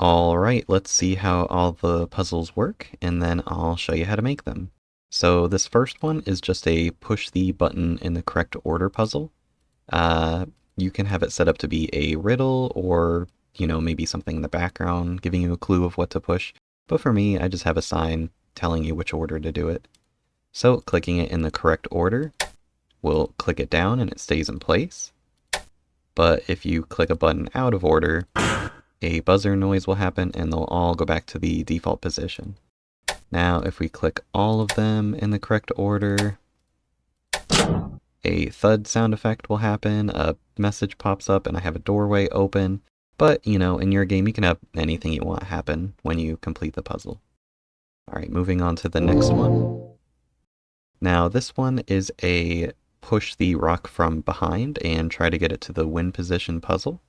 Alright, let's see how all the puzzles work, and then I'll show you how to make them. So this first one is just a push the button in the correct order puzzle. Uh, you can have it set up to be a riddle or, maybe something in the background giving you a clue of what to push. But for me, I just have a sign telling you which order to do it. So clicking it in the correct order will click it down and it stays in place. But if you click a button out of order, a buzzer noise will happen and they'll all go back to the default position. Now, if we click all of them in the correct order, a thud sound effect will happen, a message pops up, and I have a doorway open. But, in your game, you can have anything you want happen when you complete the puzzle. Alright, moving on to the next one. Now, this one is a push the rock from behind and try to get it to the win position puzzle.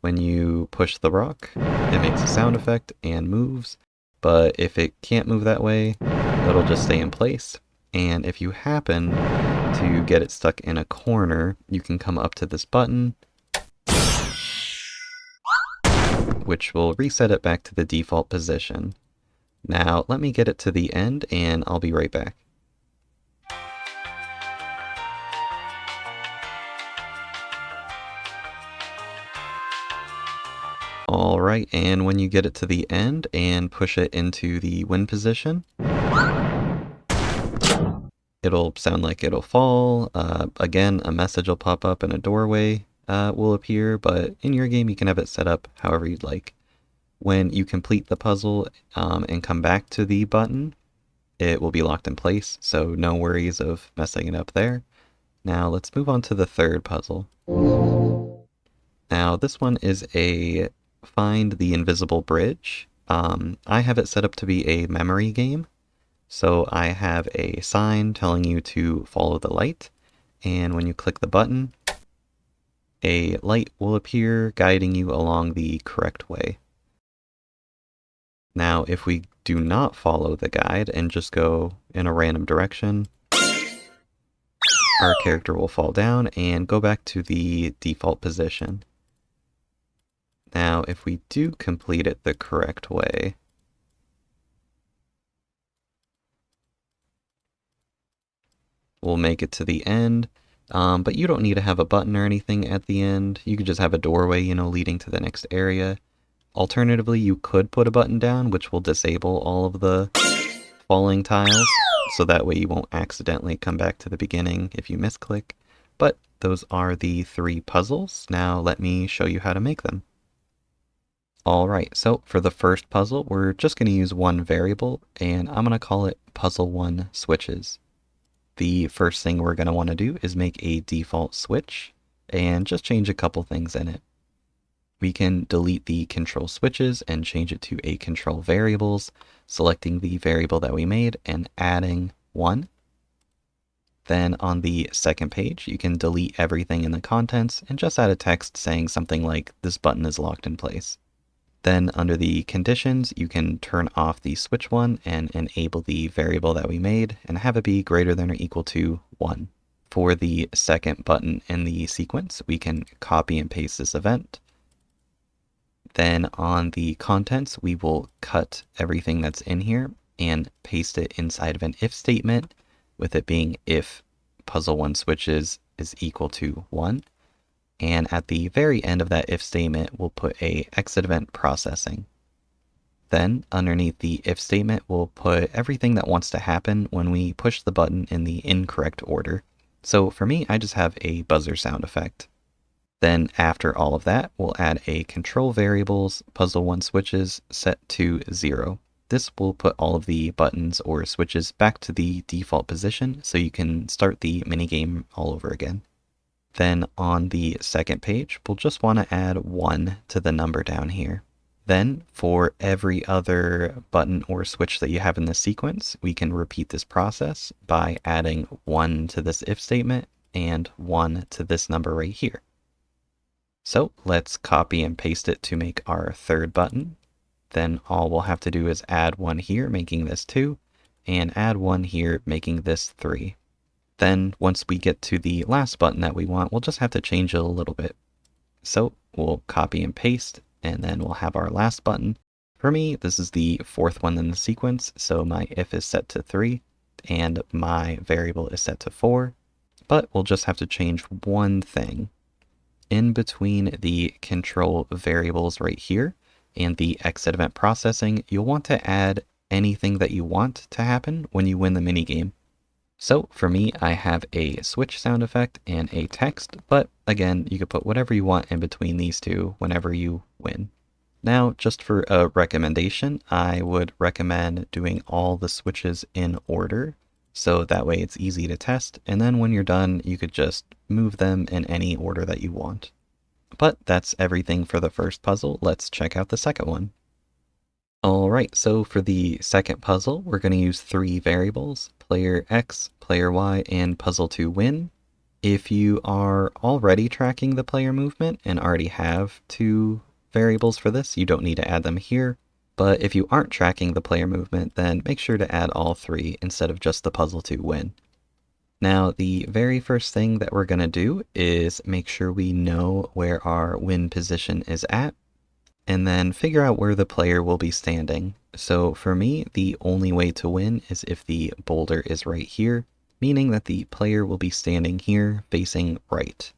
When you push the rock, it makes a sound effect and moves, but if it can't move that way, it'll just stay in place. And if you happen to get it stuck in a corner, you can come up to this button, which will reset it back to the default position. Now, let me get it to the end, and I'll be right back. Alright, and when you get it to the end and push it into the win position, it'll sound like it'll fall. Again, a message will pop up and a doorway will appear, but in your game you can have it set up however you'd like. When you complete the puzzle and come back to the button, it will be locked in place, so no worries of messing it up there. Now let's move on to the third puzzle. Now this one is a find the invisible bridge. I have it set up to be a memory game. So I have a sign telling you to follow the light, and when you click the button, a light will appear guiding you along the correct way. Now, if we do not follow the guide and just go in a random direction, our character will fall down and go back to the default position. Now, if we do complete it the correct way, we'll make it to the end, but you don't need to have a button or anything at the end. You could just have a doorway, leading to the next area. Alternatively, you could put a button down, which will disable all of the falling tiles, so that way you won't accidentally come back to the beginning if you misclick. But those are the 3 puzzles. Now let me show you how to make them. Alright, so for the first puzzle, we're just going to use one variable, and I'm going to call it puzzle1 switches. The first thing we're going to want to do is make a default switch, and just change a couple things in it. We can delete the control switches and change it to a control variables, selecting the variable that we made and adding 1. Then on the second page, you can delete everything in the contents and just add a text saying something like, "This button is locked in place." Then under the conditions, you can turn off the switch one and enable the variable that we made and have it be greater than or equal to 1. For the second button in the sequence, we can copy and paste this event. Then on the contents, we will cut everything that's in here and paste it inside of an if statement, with it being if puzzle1 switches is equal to 1. And at the very end of that if statement, we'll put a exit event processing. Then underneath the if statement, we'll put everything that wants to happen when we push the button in the incorrect order. So for me, I just have a buzzer sound effect. Then after all of that, we'll add a control variables puzzle1 switches set to 0. This will put all of the buttons or switches back to the default position so you can start the minigame all over again. Then on the second page, we'll just want to add 1 to the number down here. Then for every other button or switch that you have in this sequence, we can repeat this process by adding 1 to this if statement and 1 to this number right here. So let's copy and paste it to make our third button. Then all we'll have to do is add 1 here, making this 2, and add 1 here, making this 3. Then once we get to the last button that we want, we'll just have to change it a little bit. So we'll copy and paste and then we'll have our last button. For me, this is the fourth one in the sequence, so my if is set to 3, and my variable is set to 4, but we'll just have to change one thing. In between the control variables right here and the exit event processing, you'll want to add anything that you want to happen when you win the minigame. So for me, I have a switch sound effect and a text, but again, you could put whatever you want in between these two whenever you win. Now, just for a recommendation, I would recommend doing all the switches in order, so that way it's easy to test, and then when you're done, you could just move them in any order that you want. But that's everything for the first puzzle. Let's check out the second one. Alright, so for the second puzzle, we're going to use 3 variables, player X, player Y, and puzzle to win. If you are already tracking the player movement and already have 2 variables for this, you don't need to add them here. But if you aren't tracking the player movement, then make sure to add all 3 instead of just the puzzle to win. Now, the very first thing that we're going to do is make sure we know where our win position is at, and then figure out where the player will be standing. So for me, the only way to win is if the boulder is right here, meaning that the player will be standing here facing right.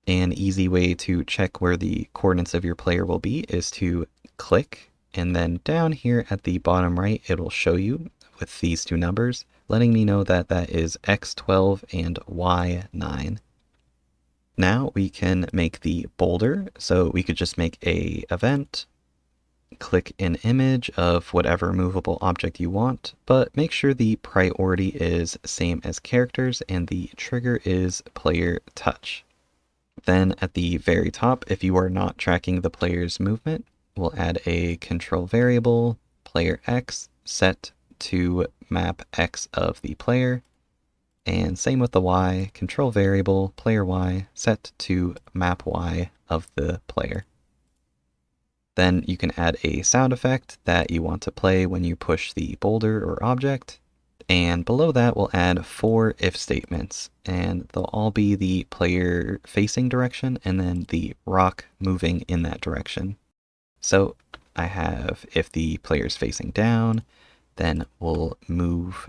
An easy way to check where the coordinates of your player will be is to click, and then down here at the bottom right, it'll show you with these 2 numbers, letting me know that that is X12 and Y9. Now we can make the boulder, so we could just make a event, click an image of whatever movable object you want, but make sure the priority is same as characters and the trigger is player touch. Then at the very top, if you are not tracking the player's movement, we'll add a control variable, player X, set to map X of the player. And same with the Y, control variable, player Y, set to map Y of the player. Then you can add a sound effect that you want to play when you push the boulder or object. And below that, we'll add 4 if statements, and they'll all be the player facing direction and then the rock moving in that direction. So I have if the player's facing down, then we'll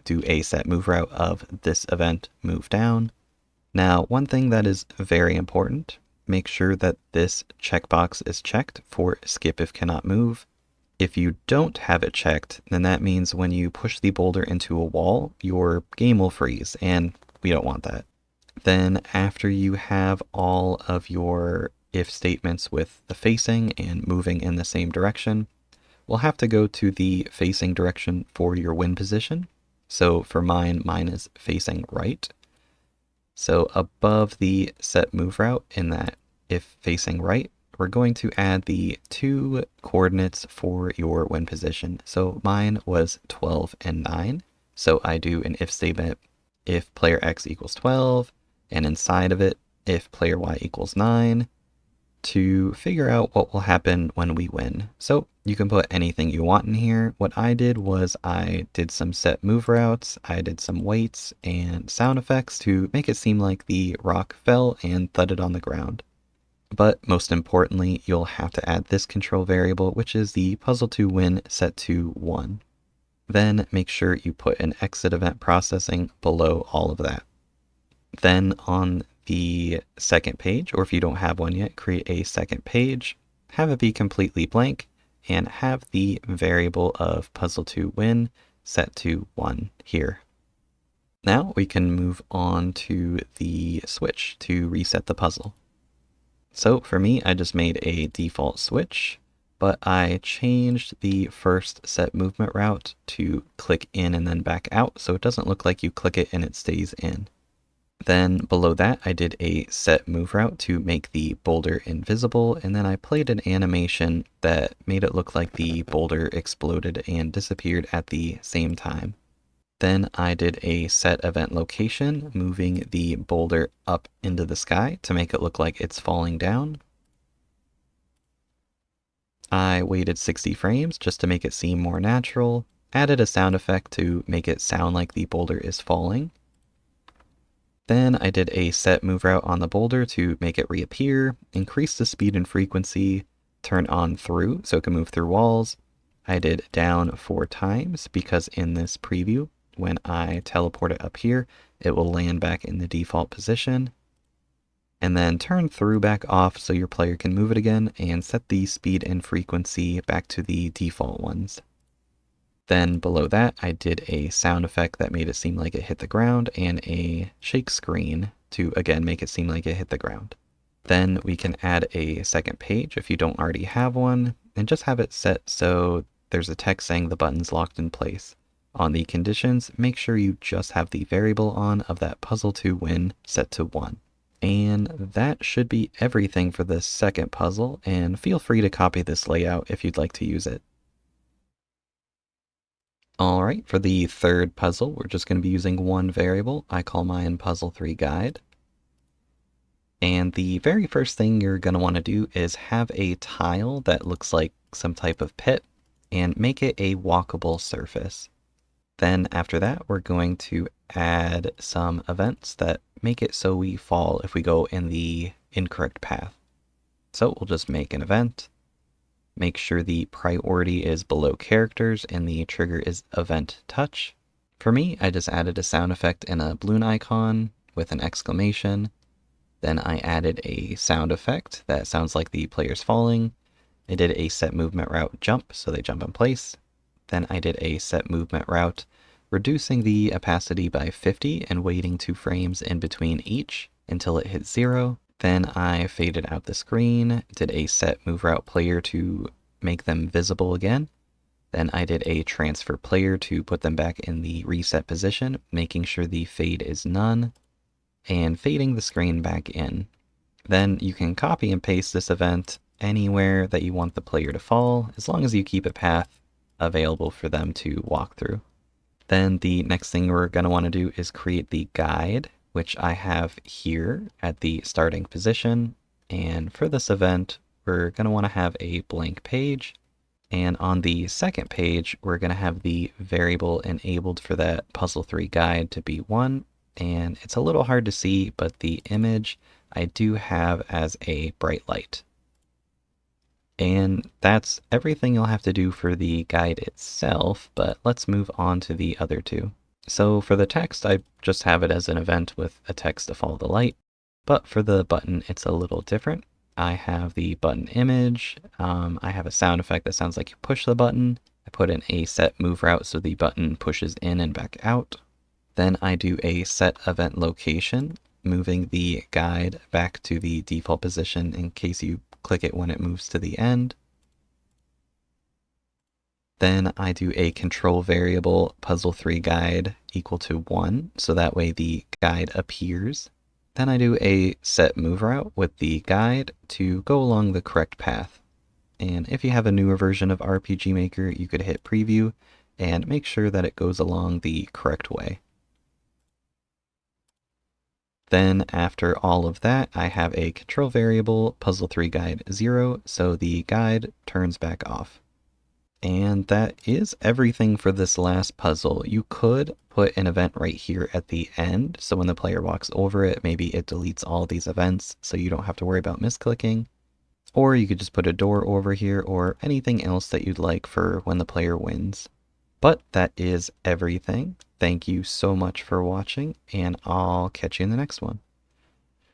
do a set move route of this event move down. Now, one thing that is very important, make sure that this checkbox is checked for skip if cannot move. If you don't have it checked, then that means when you push the boulder into a wall, your game will freeze, and we don't want that. Then after you have all of your if statements with the facing and moving in the same direction, we'll have to go to the facing direction for your win position. So for mine is facing right. So above the set move route in that if facing right, we're going to add the 2 coordinates for your win position. So mine was 12 and 9. So I do an if statement if player X equals 12, and inside of it, if player Y equals 9, to figure out what will happen when we win. So you can put anything you want in here. What I did was I did some set move routes, I did some weights and sound effects to make it seem like the rock fell and thudded on the ground. But most importantly, you'll have to add this control variable, which is the puzzle to win set to 1. Then make sure you put an exit event processing below all of that. Then on the second page, or if you don't have one yet, create a second page, have it be completely blank, and have the variable of puzzle to win set to 1 here. Now we can move on to the switch to reset the puzzle. So for me, I just made a default switch, but I changed the first set movement route to click in and then back out, so it doesn't look like you click it and it stays in. Then below that, I did a set move route to make the boulder invisible, and then I played an animation that made it look like the boulder exploded and disappeared at the same time. Then I did a set event location, moving the boulder up into the sky to make it look like it's falling down. I waited 60 frames just to make it seem more natural, added a sound effect to make it sound like the boulder is falling. Then I did a set move route on the boulder to make it reappear, increase the speed and frequency, turn on through so it can move through walls. I did down 4 times because in this preview, when I teleport it up here, it will land back in the default position. And then turn through back off so your player can move it again, and set the speed and frequency back to the default ones. Then below that, I did a sound effect that made it seem like it hit the ground, and a shake screen to again make it seem like it hit the ground. Then we can add a second page if you don't already have one, and just have it set so there's a text saying the button's locked in place. On the conditions, make sure you just have the variable on of that puzzle to win set to 1. And that should be everything for this second puzzle, and feel free to copy this layout if you'd like to use it. Alright, for the third puzzle, we're just going to be using one variable. I call mine puzzle 3 guide. And the very first thing you're going to want to do is have a tile that looks like some type of pit and make it a walkable surface. Then after that, we're going to add some events that make it so we fall if we go in the incorrect path. So we'll just make an event. Make sure the priority is below characters and the trigger is event touch. For me, I just added a sound effect and a balloon icon with an exclamation. Then I added a sound effect that sounds like the player's falling. I did a set movement route jump, so they jump in place. Then I did a set movement route, reducing the opacity by 50 and waiting 2 frames in between each until it hits 0. Then I faded out the screen, did a set move route player to make them visible again. Then I did a transfer player to put them back in the reset position, making sure the fade is none, and fading the screen back in. Then you can copy and paste this event anywhere that you want the player to fall, as long as you keep a path available for them to walk through. Then the next thing we're going to want to do is create the guide, which I have here at the starting position. And for this event, we're going to want to have a blank page. And on the second page, we're going to have the variable enabled for that puzzle 3 guide to be 1. And it's a little hard to see, but the image I do have as a bright light. And that's everything you'll have to do for the guide itself, but let's move on to the other two. So for the text, I just have it as an event with a text to follow the light, but for the button, it's a little different. I have the button image, I have a sound effect that sounds like you push the button. I put in a set move route so the button pushes in and back out. Then I do a set event location, moving the guide back to the default position in case you click it when it moves to the end. Then I do a control variable puzzle 3 guide equal to 1, so that way the guide appears. Then I do a set move route with the guide to go along the correct path. And if you have a newer version of RPG Maker, you could hit preview and make sure that it goes along the correct way. Then after all of that, I have a control variable puzzle 3 guide 0, so the guide turns back off. And that is everything for this last puzzle. You could put an event right here at the end, so when the player walks over it, maybe it deletes all these events, so you don't have to worry about misclicking. Or you could just put a door over here, or anything else that you'd like for when the player wins. But that is everything. Thank you so much for watching, and I'll catch you in the next one.